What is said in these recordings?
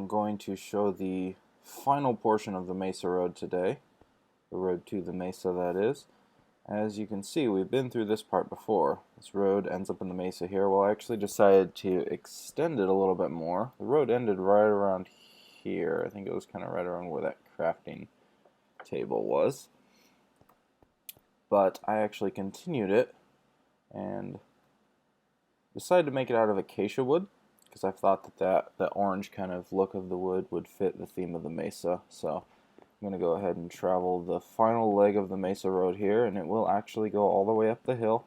going to show the final portion of the Mesa Road today. The road to the Mesa, that is. As you can see, we've been through this part before. This road ends up in the Mesa here. Well, I actually decided to extend it a little bit more. The road ended right around here. I think it was kind of right around where that crafting table was. But I actually continued it and decided to make it out of acacia wood, because I thought that the orange kind of look of the wood would fit the theme of the Mesa. So I'm going to go ahead and travel the final leg of the Mesa Road here, and it will actually go all the way up the hill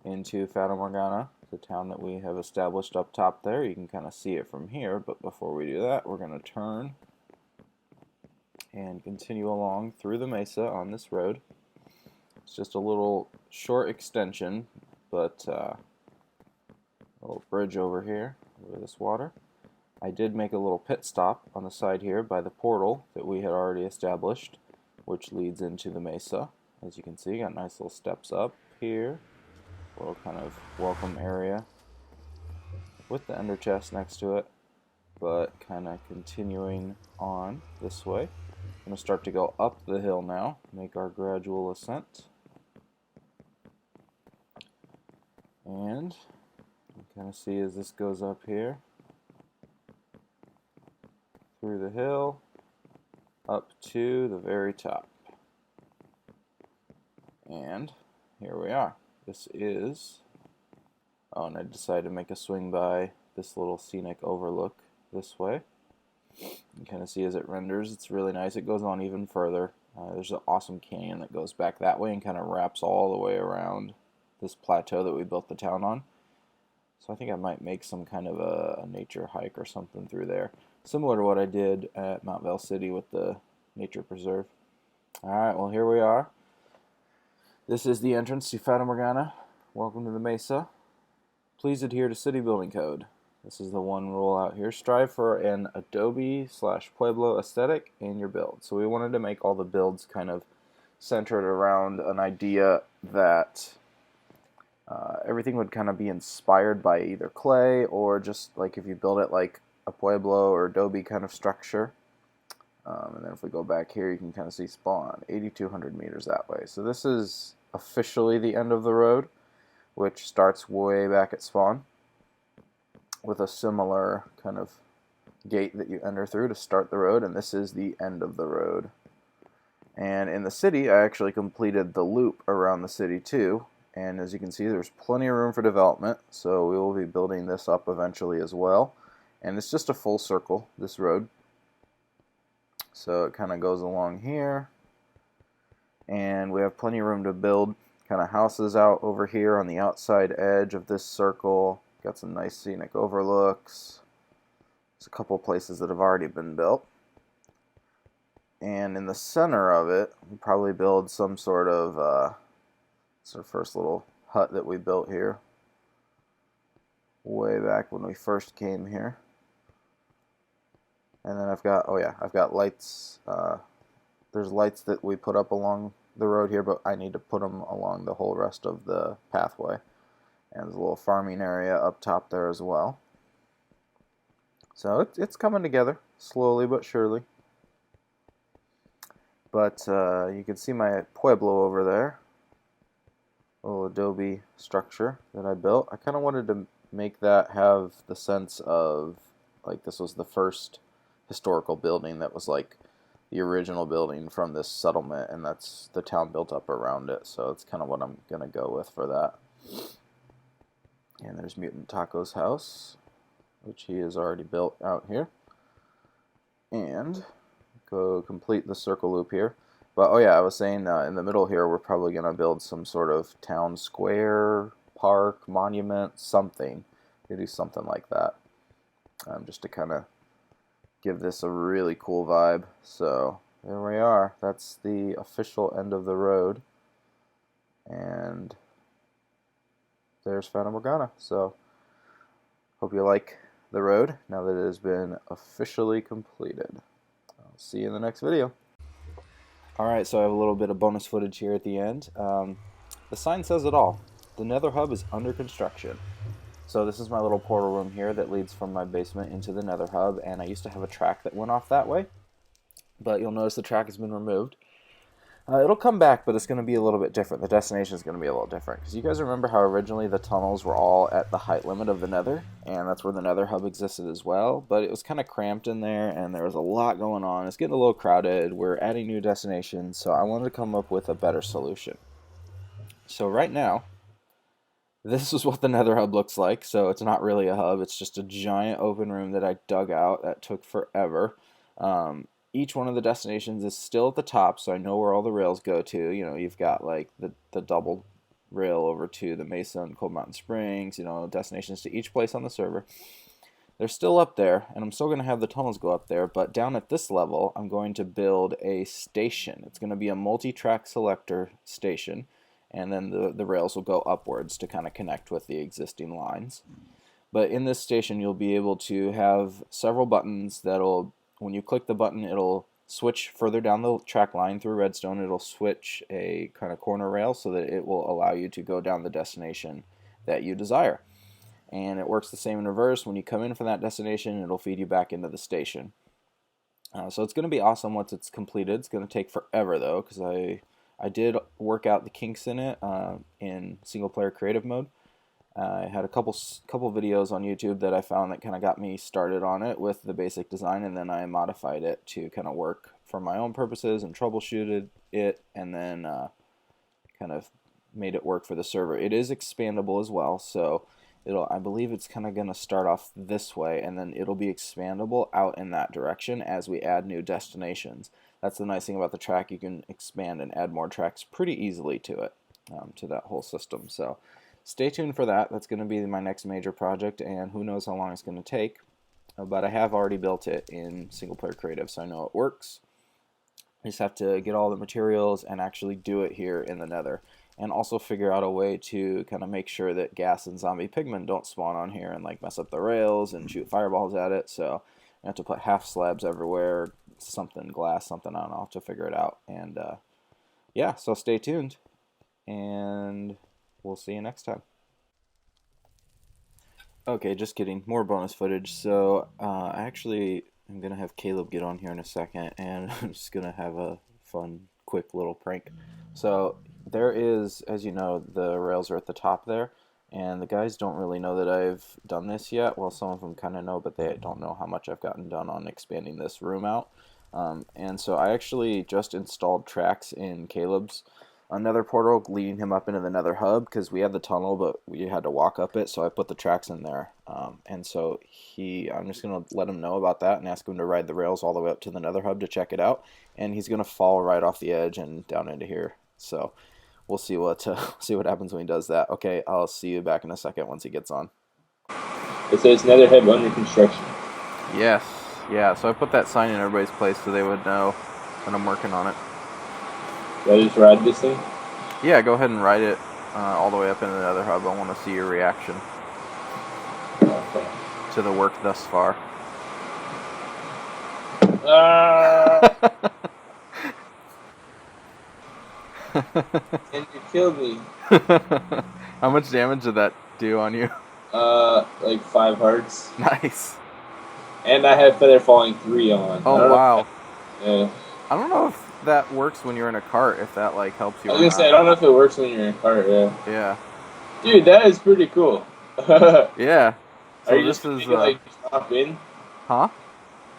into Fata Morgana, the town that we have established up top there. You can kind of see it from here, but before we do that, we're going to turn and continue along through the Mesa on this road. It's just a little short extension, but a little bridge over here, over this water. I did make a little pit stop on the side here by the portal that we had already established, which leads into the Mesa. As you can see, got nice little steps up here, a little kind of welcome area with the ender chest next to it, but kind of continuing on this way. I'm going to start to go up the hill now, make our gradual ascent. And you can kind of see as this goes up here, through the hill, up to the very top. And here we are. This is, oh, and I decided to make a swing by this little scenic overlook this way. You kind of see as it renders, it's really nice. It goes on even further. There's an awesome canyon that goes back that way and kind of wraps all the way around this plateau that we built the town on. So I think I might make some kind of a nature hike or something through there, similar to what I did at Mountvale City with the nature preserve. Alright, well here we are. This is the entrance to Fata Morgana. Welcome to the Mesa. Please adhere to city building code. This is the one rule out here. Strive for an Adobe/Pueblo aesthetic in your build. So we wanted to make all the builds kind of centered around an idea that everything would kind of be inspired by either clay or just like if you build it like a Pueblo or Adobe kind of structure. And then if we go back here, you can kind of see spawn, 8,200 meters that way. So this is officially the end of the road, which starts way back at spawn with a similar kind of gate that you enter through to start the road, and this is the end of the road. And in the city, I actually completed the loop around the city too. And as you can see, there's plenty of room for development, so we will be building this up eventually as well. And it's just a full circle, this road. So it kind of goes along here, and we have plenty of room to build kind of houses out over here on the outside edge of this circle. Got some nice scenic overlooks. There's a couple places that have already been built. And in the center of it, we'll probably build some sort of it's our first little hut that we built here way back when we first came here. And then I've got lights. There's lights that we put up along the road here, but I need to put them along the whole rest of the pathway. And there's a little farming area up top there as well. So it's coming together, slowly but surely. But you can see my Pueblo over there. A little adobe structure that I built. I kind of wanted to make that have the sense of like this was the first historical building that was like the original building from this settlement, and that's the town built up around it. So it's kind of what I'm gonna go with for that. And there's Mutant Taco's house, which he has already built out here. And go complete the circle loop here. But oh yeah, I was saying in the middle here, we're probably gonna build some sort of town square, park, monument, something. We do something like that, just to kind of give this a really cool vibe. So there we are. That's the official end of the road, and there's Fata Morgana. So hope you like the road now that it has been officially completed. I'll see you in the next video. Alright, so I have a little bit of bonus footage here at the end. The sign says it all. The Nether Hub is under construction. So this is my little portal room here that leads from my basement into the Nether Hub, and I used to have a track that went off that way, but you'll notice the track has been removed. It'll come back, but it's going to be a little bit different. The destination is going to be a little different, because you guys remember how originally the tunnels were all at the height limit of the Nether, and that's where the Nether Hub existed as well, but it was kind of cramped in there, and there was a lot going on. It's getting a little crowded. We're adding new destinations, so I wanted to come up with a better solution. So right now, this is what the Nether Hub looks like. So it's not really a hub. It's just a giant open room that I dug out. That took forever. Each one of the destinations is still at the top, so I know where all the rails go to. You know, you've got like the double rail over to the Mesa and Cold Mountain Springs, you know, destinations to each place on the server. They're still up there, and I'm still going to have the tunnels go up there, but down at this level, I'm going to build a station. It's going to be a multi-track selector station, and then the rails will go upwards to kind of connect with the existing lines. But in this station, you'll be able to have several buttons that'll, when you click the button, it'll switch further down the track line through redstone. It'll switch a kind of corner rail so that it will allow you to go down the destination that you desire. And it works the same in reverse. When you come in from that destination, it'll feed you back into the station. So it's going to be awesome once it's completed. It's going to take forever, though, because I did work out the kinks in it in single-player creative mode. I had a couple videos on YouTube that I found that kind of got me started on it with the basic design, and then I modified it to kind of work for my own purposes and troubleshooted it, and then kind of made it work for the server. It is expandable as well, so I believe it's kind of going to start off this way, and then it'll be expandable out in that direction as we add new destinations. That's the nice thing about the track. You can expand and add more tracks pretty easily to it, to that whole system. So stay tuned for that. That's going to be my next major project, and who knows how long it's going to take. But I have already built it in single player creative, so I know it works. I just have to get all the materials and actually do it here in the Nether, and also figure out a way to kind of make sure that ghast and zombie pigmen don't spawn on here and like mess up the rails and shoot fireballs at it. So I have to put half slabs everywhere, something glass, something, I don't know, I'll have to figure it out. And yeah, so stay tuned, and we'll see you next time. Okay, just kidding, more bonus footage. So I actually am going to have Caleb get on here in a second, and I'm just going to have a fun, quick little prank. So there is, as you know, the rails are at the top there, and the guys don't really know that I've done this yet. Well, some of them kind of know, but they don't know how much I've gotten done on expanding this room out. And so I actually just installed tracks in Caleb's Nether portal, leading him up into the Nether Hub, because we had the tunnel, but we had to walk up it, so I put the tracks in there. And so I'm just going to let him know about that and ask him to ride the rails all the way up to the Nether Hub to check it out, and he's going to fall right off the edge and down into here. So we'll see what happens when he does that. Okay, I'll see you back in a second once he gets on. It says Nether Hub under construction. Yes, yeah, so I put that sign in everybody's place so they would know that I'm working on it. Should I just ride this thing? Yeah, go ahead and ride it all the way up into the Nether Hub. I want to see your reaction to the work thus far. And you killed me. How much damage did that do on you? Like 5 hearts. Nice. And I have feather falling 3 on. Oh, wow. Yeah. I don't know if that works when you're in a cart, if that like helps you. I was gonna say, I don't know if it works when you're in a cart, yeah. Yeah. Dude, that is pretty cool. Yeah. So are you just gonna make it, like, drop in? Huh?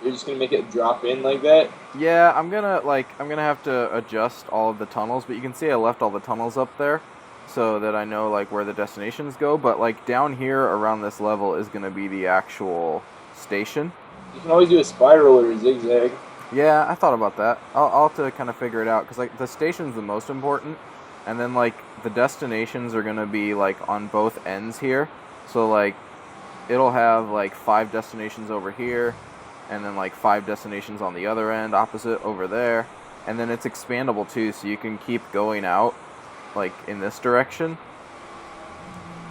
You're just gonna make it drop in like that? Yeah, I'm gonna have to adjust all of the tunnels, but you can see I left all the tunnels up there so that I know like where the destinations go, but like down here around this level is gonna be the actual station. You can always do a spiral or a zigzag. Yeah, I thought about that. I'll have to kind of figure it out, because like the station's the most important, and then like the destinations are gonna be like on both ends here. So like it'll have like 5 destinations over here, and then like 5 destinations on the other end, opposite over there, and then it's expandable too, so you can keep going out like in this direction.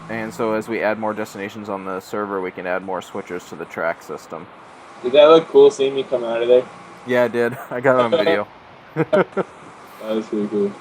And so as we add more destinations on the server, we can add more switchers to the track system. Did that look cool seeing me come out of there? Yeah, I did. I got it on video. That was pretty cool.